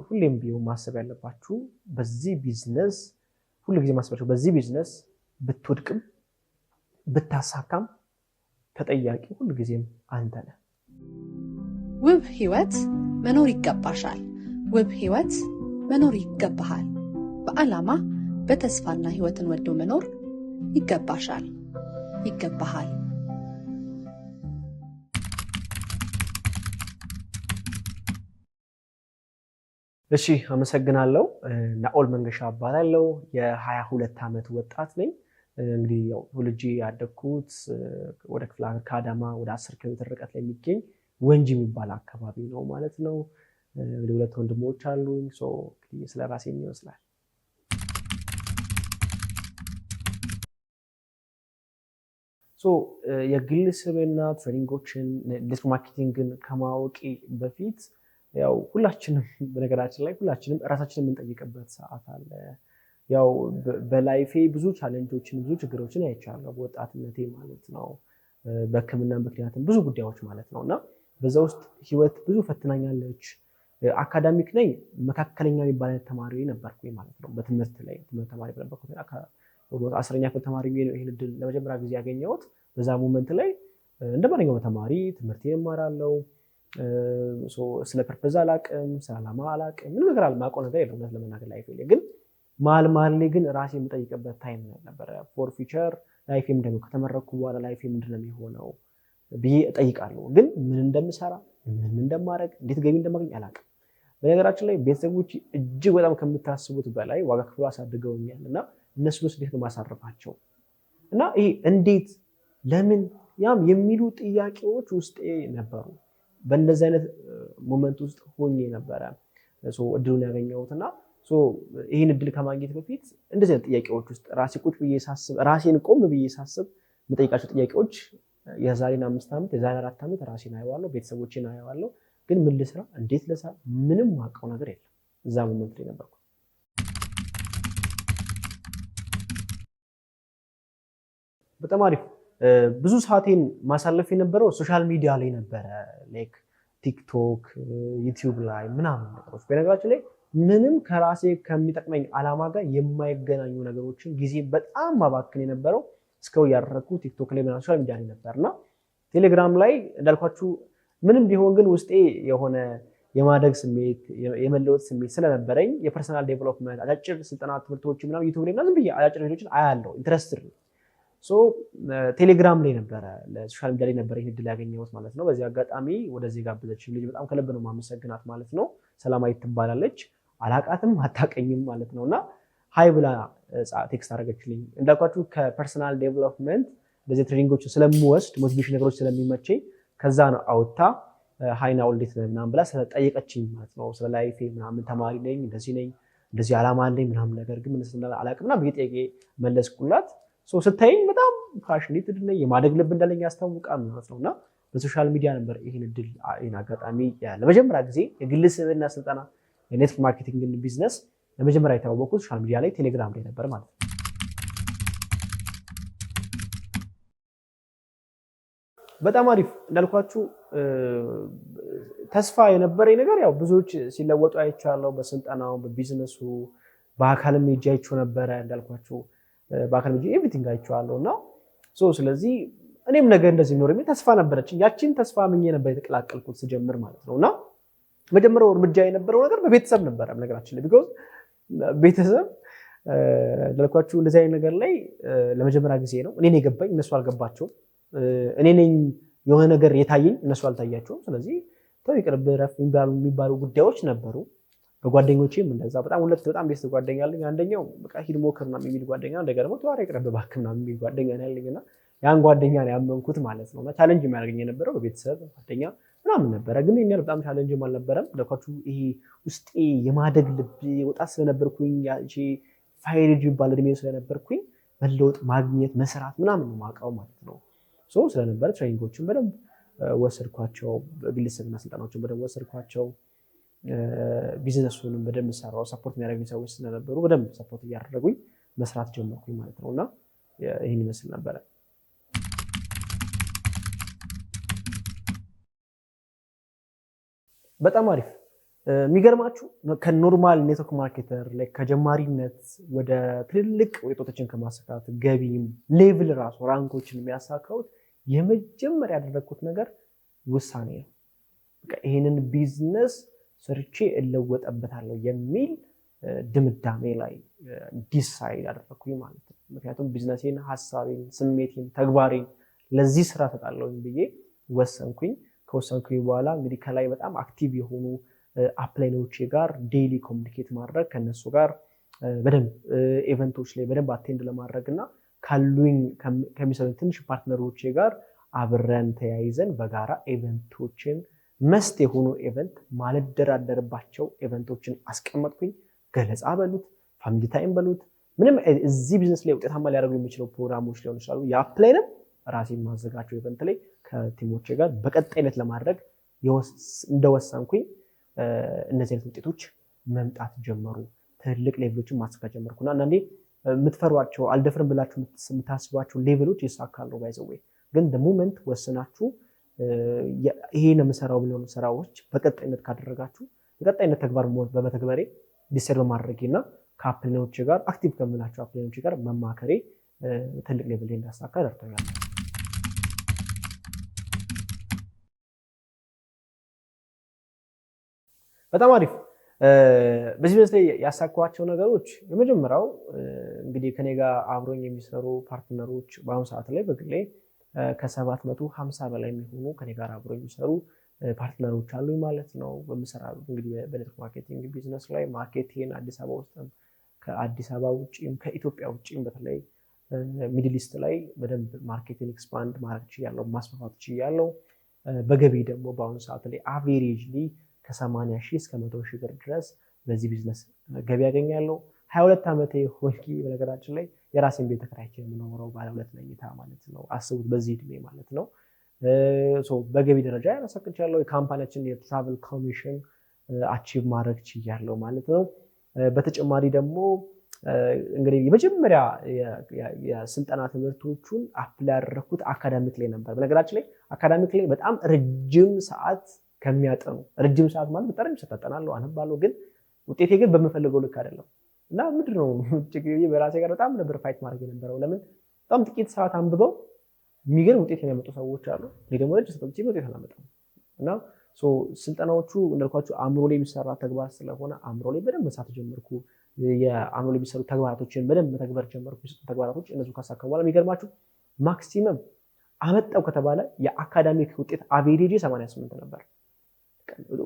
ሁሌም ቢሆን ማሰብ ያለባችሁ በዚህ ቢዝነስ ሁሉ ጊዜ ማሰባችሁ በዚህ ቢዝነስ ብትወድቅም ብታሳካም ተጠያቂ ሁሉ ጊዜም አንተ ነህ። ውብ ህይወት መኖር ይገባሻል። ውብ ህይወት መኖር ይገባሃል። በዓላማ በተስፋና ህይወትን ወዶ መኖር ይገባሻል፣ ይገባሃል። እሺ አመሰግናለሁ። ናኦል መንገሻ እባላለሁ። የ22 ዓመት ወጣት ነኝ። እንግዲህ ያው ልጅ ያደግኩት ወደ ክፍለ ሀገር ከአዳማ ወደ 10 ኪሎ ሜትር ርቀት ላይ የሚገኝ ወንጂ የሚባል አካባቢ ነው ማለት ነው። ሁለት ወንድሞች አሉኝ። እንግዲህ ስለ ራሴ ይመስላል። የግል ስብዕና ትሬኒንጎችን ኔትወርክ ማርኬቲንግን ከማወቂ በፊት ያው ሁላችንም በነገራችን ላይ ሁላችንም ራሳችንን የምንጠይቅበት ሰዓት አለ። ያው በላይፌ ብዙ ቻሌንጆችን ብዙ ችግሮችን አይቻለሁ በወጣትነቴ ማለት ነው። በሕክምና ምክንያትም ብዙ ጉዳዮች ማለት ነውና በዛ ውስጥ ህይወት ብዙ ፈትናኛለች። አካዳሚክ ላይ መካከለኛ የሚባል ተማሪ ነበርኩኝ ማለት ነው። በትምህርት ላይ ትምህርት ተማሪ ነበርኩኝ። 10ኛ ክፍል ተማሪ ነው ይሄን እድል ለመጀመሪያ ጊዜ ያገኘሁት። በዛ ሞመንት ላይ እንደማንኛውም ተማሪ ትምህርቴን እማራለሁ። ስለ ፐርፐዝ አላቅም፣ ስለ ዓላማ አላቅም፣ ምንም ነገር አልማውቀው ነገር የለም እውነት ለመናገር ላይፌ ላይ ግን መሀል ላይ ግን ራሴ የምጠይቅበት ታይም ነበረ። ፎር ፊውቸር ላይፌም ደግሞ ከተመረኩ በኋላ ላይፌ ምንድን ነው የሚሆነው ብዬ እጠይቃለሁ። ግን ምን እንደምሰራ ምን እንደማደርግ እንዴት ገቢ እንደማገኝ አላቅም። በነገራችን ላይ ቤተሰቦች እጅግ በጣም ከምታስቡት በላይ ዋጋ ከፍለው አሳድገውኛል እና እነሱን እንዴት ነው ማሳረፋቸው እና ይሄ እንዴት ለምን ያም የሚሉ ጥያቄዎች ውስጤ ነበሩ። በእንደዚህ አይነት ሞመንት ውስጥ ሆኜ ነበረ እድሉን ያገኘሁትና ይህን እድል ከማግኘት በፊት እንደዚህ አይነት ጥያቄዎች ውስጥ ራሴ ቁጭ ብዬ ሳስብ ራሴን ቆም ብዬ ሳስብ የምጠይቃቸው ጥያቄዎች የዛሬን 5 ዓመት የዛሬ 4 ዓመት ራሴን አየዋለሁ፣ ቤተሰቦቼን አየዋለሁ። ግን ምን ልስራ እንዴት ልስራ ምንም ማውቀው ነገር የለም። እዛ ሞመንት ላይ ነበርኩ። በጣም አሪፍ ብዙ ሰዓቴን ማሳለፍ የነበረው ሶሻል ሚዲያ ላይ ነበረ። ላይክ ቲክቶክ፣ ዩቲዩብ ላይ ምናምን ነገሮች በነገራችን ላይ ምንም ከራሴ ከሚጠቅመኝ ዓላማ ጋር የማይገናኙ ነገሮችን ጊዜ በጣም ማባከን የነበረው እስከው ያደረኩ ቲክቶክ ላይ ምናምን ሶሻል ሚዲያ ላይ ነበርና ቴሌግራም ላይ እንዳልኳችሁ ምንም ቢሆን ግን ውስጤ የሆነ የማደግ ስሜት የመለወጥ ስሜት ስለነበረኝ የፐርሰናል ዴቨሎፕመንት አጫጭር ስልጠና ትምህርቶች ምናምን ዩቲዩብ ላይ ዝም ብዬ አጫጭር ቪዲዮችን አያለሁ ኢንትረስትድ ነው። ቴሌግራም ላይ ነበረ ለሶሻል ሚዲያ ላይ ነበረ ይሄን እድል ያገኘሁት ማለት ነው። በዚህ አጋጣሚ ወደዚህ ጋብዘችኝ ልጅ በጣም ከልብ ነው ማመሰግናት ማለት ነው። ሰላማዊት ትባላለች። አላቃትም አታቀኝም ማለት ነውና ሃይ ብላ ቴክስት አደረገችልኝ። እንዳልኳችሁ ከፐርሰናል ዴቨሎፕመንት በዚህ ትሬኒንጎችን ስለምወስድ ሞቲቬሽን ነገሮች ስለሚመቸኝ ከዛ ነው አውጥታ ሃይ ናኦል እንዴት ነህ ምናምን ብላ ስለጠየቀችኝ ማለት ነው። ስለ ላይፌ ምናምን ተማሪ ነኝ እንደዚህ ዓላማ አለኝ ምናምን ነገር ግን ምን እንደሆነ አላውቅም ምናምን ብዬ ጥያቄ መለስኩላት። ስታይኝ በጣም ፓሽኔትድ ነኝ የማደግ ልብ እንዳለኝ ያስታውቃል ማለት ነውና በሶሻል ሚዲያ ነበር ይሄን እድል ይሄን አጋጣሚ ለመጀመሪያ ጊዜ የግል ስብዕና ስልጠና የኔትወርክ ማርኬቲንግ ቢዝነስ ለመጀመሪያ የተዋወቅኩት ሶሻል ሚዲያ ላይ ቴሌግራም ላይ ነበር ማለት ነው። በጣም አሪፍ እንዳልኳችሁ ተስፋ የነበረኝ ነገር ያው ብዙዎች ሲለወጡ አይቻለሁ። በስልጠናው በቢዝነሱ በአካልም ሄጄ አይቼው ነበረ እንዳልኳችሁ በአካል ሄጄ ኤቭሪቲንግ አይቼዋለሁና ስለዚህ እኔም ነገ እንደዚህ ኖር የሚል ተስፋ ነበረችኝ። ያቺን ተስፋ ምኜ ነበር የተቀላቀልኩት ስጀምር ማለት ነውና መጀመሪያው እርምጃ የነበረው ነገር በቤተሰብ ነበረ ነገራችን ላይ ቢኮዝ ቤተሰብ እንዳልኳችሁ እንደዚህ አይነት ነገር ላይ ለመጀመሪያ ጊዜ ነው እኔ የገባኝ እነሱ አልገባቸውም። እኔ ነኝ የሆነ ነገር የታየኝ እነሱ አልታያቸውም። ስለዚህ ተው ይቅርብ ረፍ የሚባሉ ጉዳዮች ነበሩ። በጓደኞቼም እንደዛ በጣም ቤስት ጓደኛ አለኝ። አንደኛው በቃ ሂድ ሞክር ምናምን የሚል ጓደኛ፣ እንደገና ደግሞ ተዋራ ይቅርብ እባክህ ምናምን የሚል ጓደኛ ነው ያለኝና ያን ጓደኛ ነው ያመንኩት ማለት ነው። እና ቻሌንጅ የሚያደርገኝ የነበረው በቤተሰብ ጓደኛ ምናምን ነበረ። ግን እኔ በጣም ቻሌንጅም አልነበረም። ለኳችሁ ይሄ ውስጤ የማደግ ልብ ወጣት ስለነበርኩኝ ያቺ ፋይሬጅ ይባል እድሜ ስለነበርኩኝ መለወጥ ማግኘት መስራት ምናምን ነው ማውቀው ማለት ነው። ስለነበረ ትሬኒንጎችን በደንብ ወሰድኳቸው፣ ግል ስብዕና ስልጠናዎችን በደንብ ወሰድኳቸው። ቢዝነሱንም በደንብ ሰራው። ሰፖርት የሚያደርጉኝ ሰዎች ስለነበሩ በደንብ ሰፖርት እያደረጉኝ መስራት ጀመርኩኝ ማለት ነውና ይህን ይመስል ነበረ። በጣም አሪፍ የሚገርማችሁ ከኖርማል ኔትወርክ ማርኬተር ላይ ከጀማሪነት ወደ ትልልቅ ውጤቶችን ከማሳካት ገቢም ሌቭል ራሱ ራንኮችን የሚያሳካውት የመጀመሪያ ያደረግኩት ነገር ውሳኔ ነው። ይህንን ቢዝነስ ሰርቼ እለወጠበታለሁ የሚል ድምዳሜ ላይ ዲሳይድ አደረግኩኝ ማለት ነው። ምክንያቱም ቢዝነሴን፣ ሀሳቤን፣ ስሜቴን፣ ተግባሬን ለዚህ ስራ ሰጣለሁኝ ብዬ ወሰንኩኝ። ከወሰንኩኝ በኋላ እንግዲህ ከላይ በጣም አክቲቭ የሆኑ አፕላይኖቼ ጋር ዴይሊ ኮሚኒኬት ማድረግ ከነሱ ጋር በደንብ ኢቨንቶች ላይ በደንብ አቴንድ ለማድረግ እና ካሉኝ ከሚሰሩኝ ትንሽ ፓርትነሮቼ ጋር አብረን ተያይዘን በጋራ ኢቨንቶችን መስት የሆኑ ኢቨንት ማልደራደርባቸው ኢቨንቶችን አስቀመጥኩኝ። ገለጻ በሉት ፋሚሊ ታይም በሉት ምንም እዚህ ቢዝነስ ላይ ውጤታማ ሊያደርጉ የሚችለው ፕሮግራሞች ሊሆኑ ይችላሉ። የአፕላይንም ራሴ የማዘጋጀው ኢቨንት ላይ ከቲሞቼ ጋር በቀጣይነት ለማድረግ እንደወሰንኩኝ እነዚህ አይነት ውጤቶች መምጣት ጀመሩ። ትልቅ ሌቭሎችን ማስጋት ጀመርኩና አንዳንዴ የምትፈሯቸው አልደፍርም ብላችሁ የምታስቧቸው ሌቭሎች ይሳካሉ። ባይዘዌ ግን ሞመንት ወስናችሁ ይሄ ነው የምሰራው ብለው ስራዎች በቀጣይነት ካደረጋችሁ የቀጣይነት ተግባር በመተግበሬ ዲሳይድ በማድረጌ እና ከአፕላይኖቼ ጋር አክቲቭ ከምላቸው አፕላይኖቼ ጋር መማከሬ ትልቅ ሌቭል ላይ እንዳሳካ ደርቶኛል። በጣም አሪፍ። በዚህ ቢዝነስ ላይ ያሳኳቸው ነገሮች የመጀመሪያው እንግዲህ ከኔ ጋር አብሮኝ የሚሰሩ ፓርትነሮች በአሁኑ ሰዓት ላይ በግሌ ከ750 በላይ የሚሆኑ ከኔ ጋር አብሮ የሚሰሩ ፓርትነሮች አሉኝ ማለት ነው። በምሰራ እንግዲህ በኔትወርክ ማርኬቲንግ ቢዝነስ ላይ ማርኬቲንግ አዲስ አበባ ውስጥም ከአዲስ አበባ ውጭም ከኢትዮጵያ ውጭም በተለይ ሚድል ኢስት ላይ በደንብ ማርኬቲንግ ኤክስፓንድ ማድረግ ችያለሁ፣ ማስፋፋት ችያለሁ። በገቢ ደግሞ በአሁኑ ሰዓት ላይ አቬሬጅሊ ከ80 ሺህ እስከ 100 ሺህ ብር ድረስ በዚህ ቢዝነስ ገቢ ያገኛለሁ። 22 ዓመቴ ሆንኪ በነገራችን ላይ የራሴን ቤት ተከራይቼ የምኖረው ባለ 2 መኝታ ማለት ነው። አስቡት በዚህ እድሜ ማለት ነው። በገቢ ደረጃ ያሳክቻለሁ። የካምፓኒያችን የትራቨል ኮሚሽን አቺቭ ማድረግ ችያለሁ ማለት ነው። በተጨማሪ ደግሞ እንግዲህ የመጀመሪያ የስልጠና ትምህርቶቹን አፕላይ ያደረኩት አካዳሚክ ላይ ነበር። በነገራችን ላይ አካዳሚክ ላይ በጣም ረጅም ሰዓት ከሚያጠኑ ረጅም ሰዓት ማለት በጣም ይሰጣጠናለሁ አነባለሁ፣ ግን ውጤቴ ግን በምፈልገው ልክ አይደለም እና ምንድን ነው በራሴ ጋር በጣም ነበር ፋይት ማድረግ የነበረው። ለምን በጣም ጥቂት ሰዓት አንብበው የሚገርም ውጤት የሚያመጡ ሰዎች አሉ። እኔ ደግሞ ረጅም ሰዓት ውጤት አላመጣም እና ስልጠናዎቹ እንዳልኳቸው አእምሮ ላይ የሚሰራ ተግባር ስለሆነ አእምሮ ላይ በደንብ መስራት ጀመርኩ። የአእምሮ ላይ የሚሰሩ ተግባራቶችን በደንብ መተግበር ጀመርኩ። ተግባራቶች እነሱ ካሳካሁ በኋላ የሚገርማችሁ ማክሲመም አመጣው ከተባለ የአካዳሚክ ውጤት አቬሬጅ 88 ነበር።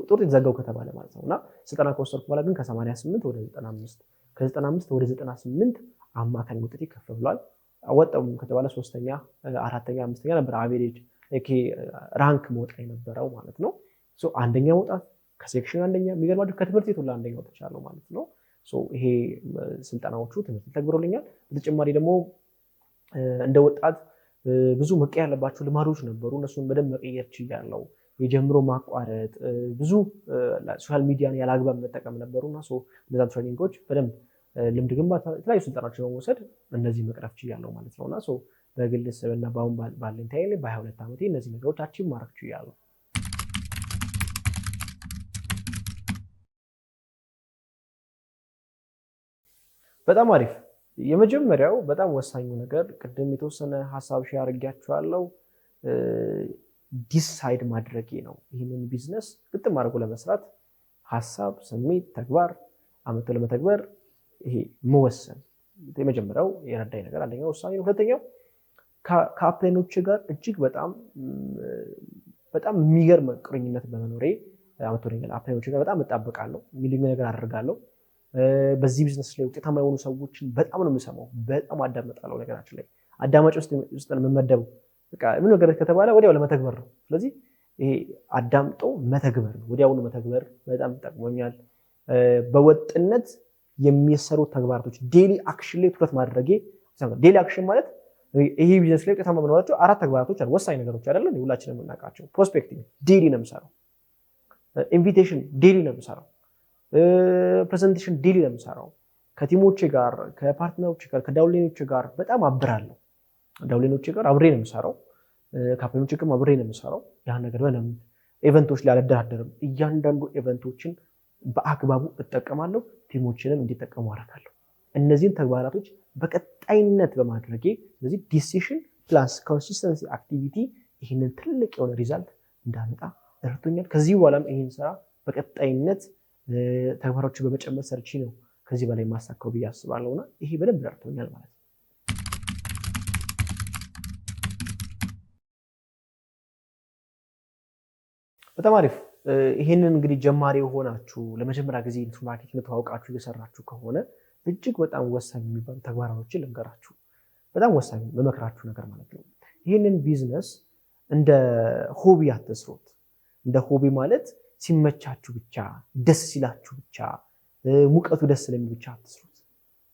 ጥሩ የተዘጋው ከተባለ ማለት ነው እና ስልጠና ከወሰድኩ በኋላ ግን ከ88 ወደ 95 ከ95 ወደ 98 አማካኝ ውጤት ከፍ ብሏል። አወጣው ከተባለ 3ኛ፣ 4ኛ፣ 5ኛ ነበር አቬሬጅ ራንክ መውጣ የነበረው ማለት ነው። አንደኛ መውጣት ከሴክሽን አንደኛ፣ የሚገርማችሁ ከትምህርት ቤት ሁሉ አንደኛ ወጥቻለሁ ማለት ነው። ይሄ ስልጠናዎቹ ትምህርት ተግብሮልኛል። በተጨማሪ ደግሞ እንደ ወጣት ብዙ መቀየር ያለባቸው ልማዶች ነበሩ። እነሱን በደንብ መቀየር ችያለሁ። የጀምሮ ማቋረጥ፣ ብዙ ሶሻል ሚዲያን ያላግባብ መጠቀም ነበሩና እነዛን ትሬኒንጎች በደንብ ልምድ ግንባታ፣ የተለያዩ ስልጠናዎች በመውሰድ እነዚህ መቅረፍ ችያለሁ ማለት ነውና በግል ስብዕና በአሁን ባለኝ ታይም ላይ በ22 ዓመቴ እነዚህ ነገሮች አቺቭ ማድረግ ችያለሁ። በጣም አሪፍ። የመጀመሪያው በጣም ወሳኙ ነገር ቅድም የተወሰነ ሀሳብ ሼር አድርጌያችኋለሁ፣ ዲሳይድ ማድረጌ ነው። ይህንን ቢዝነስ ግጥም አድርጎ ለመስራት ሀሳብ፣ ስሜት፣ ተግባር አመቶ ለመተግበር ይሄ መወሰን የመጀመሪያው የረዳኝ ነገር አንደኛው ውሳኔ ነው። ሁለተኛው ከአፕላይኖች ጋር እጅግ በጣም የሚገርም ቁርኝነት በመኖሬ አመቶኛል። አፕላይኖች ጋር በጣም እጣበቃለሁ፣ የሚሉኝ ነገር አደርጋለሁ። በዚህ ቢዝነስ ላይ ውጤታማ የሆኑ ሰዎችን በጣም ነው የምሰማው፣ በጣም አዳመጣለሁ። ነገራችን ላይ አዳማጭ ውስጥ ነው የምመደበው። ምን ነገር ከተባለ ወዲያው ለመተግበር ነው። ስለዚህ ይሄ አዳምጦ መተግበር ነው፣ ወዲያውኑ መተግበር በጣም ጠቅሞኛል። በወጥነት የሚሰሩ ተግባራቶች ዴሊ አክሽን ላይ ትኩረት ማድረጌ። ዴሊ አክሽን ማለት ይሄ ቢዝነስ ላይ ውጤታማ የምንሆናቸው 4 ተግባራቶች አሉ፣ ወሳኝ ነገሮች አይደለ? ሁላችንም የምናውቃቸው። ፕሮስፔክቲንግ ዴሊ ነው የምሰራው፣ ኢንቪቴሽን ዴሊ ነው የምሰራው፣ ፕሬዘንቴሽን ዴሊ ነው የምሰራው። ከቲሞቼ ጋር ከፓርትነሮቼ ጋር ከዳውንላይኖቼ ጋር በጣም አብራለሁ። ዳውንላይኖቼ ጋር አብሬ ነው የምሰራው፣ ከአፕላይኖቼ ጋር አብሬ ነው የምሰራው። ያን ነገር በደንብ ኢቨንቶች ላይ አልደራደርም። እያንዳንዱ ኢቨንቶችን በአግባቡ እጠቀማለሁ፣ ቲሞችንም እንዲጠቀሙ አደርጋለሁ። እነዚህን ተግባራቶች በቀጣይነት በማድረጌ ስለዚህ ዲሲሽን ፕላስ ኮንሲስተንሲ አክቲቪቲ ይህንን ትልቅ የሆነ ሪዛልት እንዳመጣ ረድቶኛል። ከዚህ በኋላም ይህን ስራ በቀጣይነት ተግባሮችን በመጨመር ሰርቼ ነው ከዚህ በላይ ማሳካው ብዬ አስባለሁና ይሄ በደንብ ረድቶኛል ማለት ነው። በጣም አሪፍ። ይህንን እንግዲህ ጀማሪ የሆናችሁ ለመጀመሪያ ጊዜ ኔትወርክ ማርኬቲንግ ተዋውቃችሁ እየሰራችሁ ከሆነ እጅግ በጣም ወሳኝ የሚባሉ ተግባራቶችን ልንገራችሁ። በጣም ወሳኝ መመክራችሁ ነገር ማለት ነው። ይህንን ቢዝነስ እንደ ሆቢ አትስሩት። እንደ ሆቢ ማለት ሲመቻችሁ ብቻ፣ ደስ ሲላችሁ ብቻ፣ ሙቀቱ ደስ ስለሚል ብቻ አትስሩት።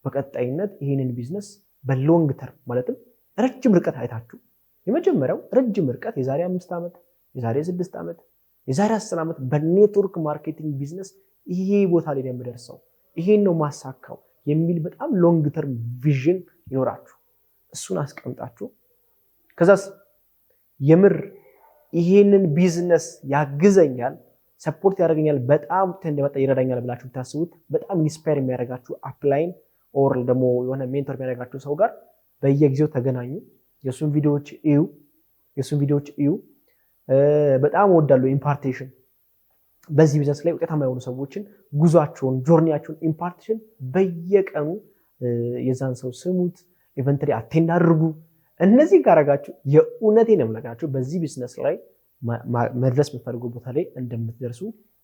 በቀጣይነት ይህንን ቢዝነስ በሎንግ ተርም ማለትም ረጅም ርቀት አይታችሁ የመጀመሪያው ረጅም ርቀት የዛሬ 5 ዓመት፣ የዛሬ 6 ዓመት፣ የዛሬ 10 ዓመት በኔትወርክ ማርኬቲንግ ቢዝነስ ይሄ ቦታ ላይ የምደርሰው ይሄን ነው ማሳካው የሚል በጣም ሎንግ ተርም ቪዥን ይኖራችሁ እሱን አስቀምጣችሁ ከዛስ የምር ይሄንን ቢዝነስ ያግዘኛል፣ ሰፖርት ያደርገኛል፣ በጣም እንደመጣ ይረዳኛል ብላችሁ ብታስቡት በጣም ኢንስፓየር የሚያደርጋችሁ አፕላይን ኦር ደግሞ የሆነ ሜንቶር የሚያደርጋችሁ ሰው ጋር በየጊዜው ተገናኙ። የሱን ቪዲዮዎች እዩ። በጣም እወዳለሁ ኢምፓርቴሽን። በዚህ ቢዝነስ ላይ ውጤታማ የሆኑ ሰዎችን ጉዟቸውን፣ ጆርኒያቸውን ኢምፓርቴሽን በየቀኑ የዛን ሰው ስሙት፣ ኢቨንት ላይ አቴንድ አድርጉ። እነዚህ ካረጋችሁ የእውነቴን ነው የምነግራችሁ በዚህ ቢዝነስ ላይ መድረስ የምትፈልጉ ቦታ ላይ እንደምትደርሱ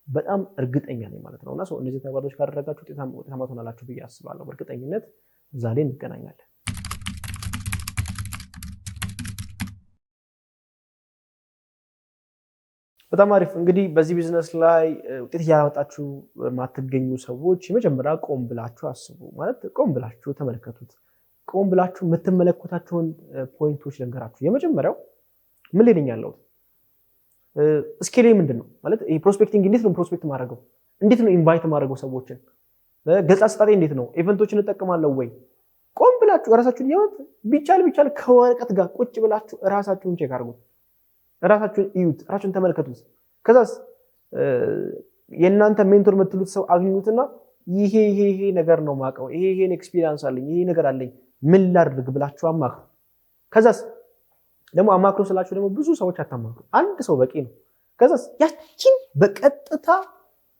በጣም እርግጠኛ ነኝ ማለት ነውና እነዚህ ተግባሮች ካደረጋችሁ ውጤታማ ትሆናላችሁ ብዬ አስባለሁ። በእርግጠኝነት እዛ ላይ እንገናኛለን። በጣም አሪፍ። እንግዲህ በዚህ ቢዝነስ ላይ ውጤት እያመጣችሁ የማትገኙ ሰዎች የመጀመሪያ ቆም ብላችሁ አስቡ። ማለት ቆም ብላችሁ ተመልከቱት። ቆም ብላችሁ የምትመለከታቸውን ፖይንቶች ልንገራችሁ። የመጀመሪያው ምን ላይ ነኝ ያለሁት? ስኬሌ ምንድን ነው? ማለት ይሄ ፕሮስፔክቲንግ እንዴት ነው ፕሮስፔክት ማድረገው? እንዴት ነው ኢንቫይት ማድረገው ሰዎችን? ገጽ አሰጣጤ እንዴት ነው? ኢቨንቶችን እጠቀማለሁ ወይ? ቆም ብላችሁ ራሳችሁን ቢቻል ከወረቀት ጋር ቁጭ ብላችሁ ራሳችሁን ቼክ አድርጉት። ራሳችሁን እዩት፣ ራሳችሁን ተመልከቱት። ከዛስ የእናንተ ሜንቶር የምትሉት ሰው አግኙትና ይሄ ነገር ነው ማቀው፣ ይሄን ኤክስፒሪየንስ አለኝ፣ ይሄ ነገር አለኝ፣ ምን ላድርግ ብላችሁ አማክሩ። ከዛስ ደግሞ አማክሩ ስላችሁ ደግሞ ብዙ ሰዎች አታማክሩ፣ አንድ ሰው በቂ ነው። ከዛስ ያቺን በቀጥታ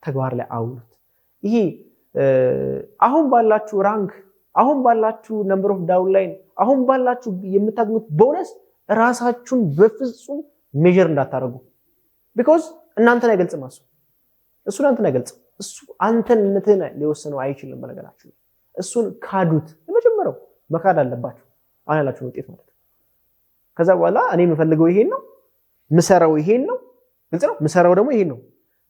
ተግባር ላይ አውሉት። ይሄ አሁን ባላችሁ ራንክ፣ አሁን ባላችሁ ነምበር ኦፍ ዳውንላይን፣ አሁን ባላችሁ የምታገኙት ቦነስ ራሳችሁን በፍጹም ሜጀር እንዳታደርጉ። ቢኮዝ እናንተን አይገልጽም፣ እሱ እናንተን አይገልጽም። እሱ አንተነትህን ሊወስነው አይችልም። በነገራችሁ እሱን ካዱት። የመጀመሪያው መካድ አለባችሁ አሁን ያላችሁ ውጤት ማለት ነው። ከዛ በኋላ እኔ የምፈልገው ይሄን ነው፣ ምሰራው ይሄን ነው። ግልጽ ነው። ምሰራው ደግሞ ይሄን ነው።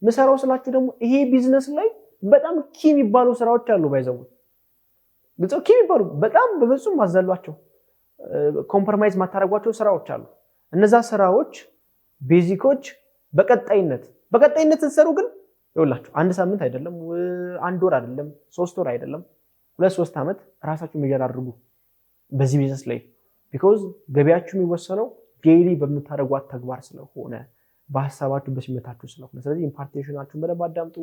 ምሰራው ስላችሁ ደግሞ ይሄ ቢዝነስ ላይ በጣም ኪ የሚባሉ ስራዎች አሉ። ባይዘው ግልጽ ነው። ኪ የሚባሉ በጣም በፍጹም ማዘሏቸው ኮምፕሮማይዝ ማታረጓቸው ስራዎች አሉ። እነዛ ስራዎች ቤዚኮች በቀጣይነት ስትሰሩ ግን ይኸውላችሁ 1 ሳምንት አይደለም፣ 1 ወር አይደለም፣ 3 ወር አይደለም፣ 2-3 ዓመት ራሳችሁ ሜጀር አድርጉ በዚህ ቢዝነስ ላይ። ቢኮዝ ገበያችሁ የሚወሰነው ዴይሊ በምታደርጓት ተግባር ስለሆነ፣ በሀሳባችሁ በስሜታችሁ ስለሆነ፣ ስለዚህ ኢምፓርቴሽናችሁን በደንብ አዳምጡ።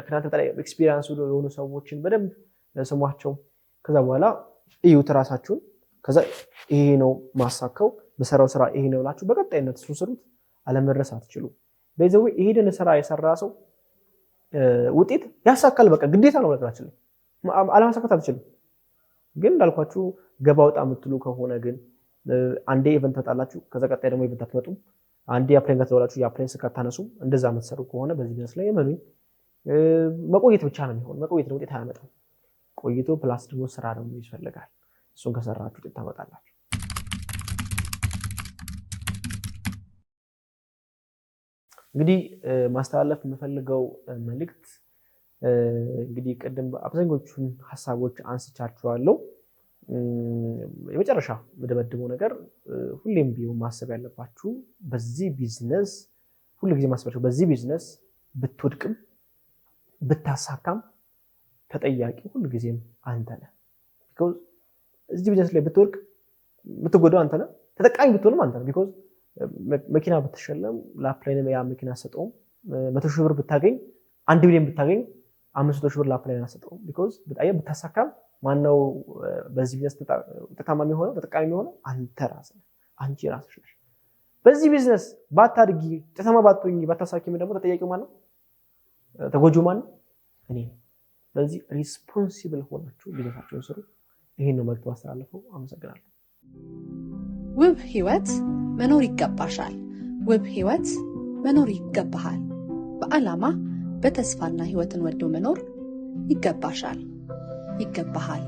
ከናንተ በላይ ኤክስፒሪየንስ የሆኑ ሰዎችን በደንብ ስሟቸው። ከዛ በኋላ እዩት ራሳችሁን። ከዛ ይሄ ነው ማሳካው፣ በሰራው ስራ ይሄ ነው ብላችሁ በቀጣይነት እሱን ስሩት። አለመድረስ አትችሉም። በዚህ ወይ ይሄን ስራ የሰራ ሰው ውጤት ያሳካል። በቃ ግዴታ ነው። ለራሳችሁ አለማሳካት አትችሉም። ግን እንዳልኳችሁ ገባ ወጣ የምትሉ ከሆነ ግን አንዴ ኢቨንት ታጣላችሁ፣ ከዛ ቀጣይ ደግሞ ኢቨንት አትመጡም። አንዴ አፕላይን ከተወላችሁ የአፕላይን ስካት ታነሱ። እንደዛ የምትሰሩ ከሆነ በዚህ ቢዝነስ ላይ የመኑኝ መቆየት ብቻ ነው የሚሆን። መቆየት ነው ውጤት አያመጣም። ቆይቶ ፕላስ ደግሞ ስራ ደግሞ ይፈልጋል። እሱን ከሰራችሁ ውጤት ታመጣላችሁ። እንግዲህ ማስተላለፍ የምፈልገው መልእክት እንግዲህ ቅድም አብዛኞቹን ሀሳቦች አንስቻችኋለሁ። የመጨረሻ የምደመድመው ነገር ሁሌም ቢሆን ማሰብ ያለባችሁ በዚህ ቢዝነስ ሁልጊዜ ማሰባችሁ በዚህ ቢዝነስ ብትወድቅም ብታሳካም ተጠያቂ ሁልጊዜም አንተ ነህ። ቢኮዝ እዚህ ቢዝነስ ላይ ብትወድቅ ብትጎዳው አንተ ነህ፣ ተጠቃሚ ብትሆንም አንተ ነህ። ቢኮዝ መኪና ብትሸለም ለአፕላይን ያ መኪና ሰጠውም 100,000 ብር ብታገኝ 1 ቢሊዮን ብታገኝ 500 ሺህ ብር ለአፕላይ አናሰጠውም። ቢኮዝ በጣም ብታሳካም ማነው በዚህ ቢዝነስ ተጠቃሚ የሚሆነው ተጠቃሚ የሚሆነው አንተ ራስህ ነህ፣ አንቺ ራስሽ ነሽ። በዚህ ቢዝነስ ባታድጊ ተሰማ ባትሆኚ ባታሳኪም ደግሞ ተጠያቂው ማን ነው? ተጎጂው ማን ነው? እኔ። ስለዚህ ሪስፖንሲብል ሆናችሁ ቢዝነሳችሁን ስሩ። ይሄን ነው መልዕክት ማስተላለፈው። አመሰግናለሁ። ውብ ህይወት መኖር ይገባሻል። ውብ ህይወት መኖር ይገባሃል። በዓላማ በተስፋና ህይወትን ወዶ መኖር ይገባሻል፣ ይገባሃል።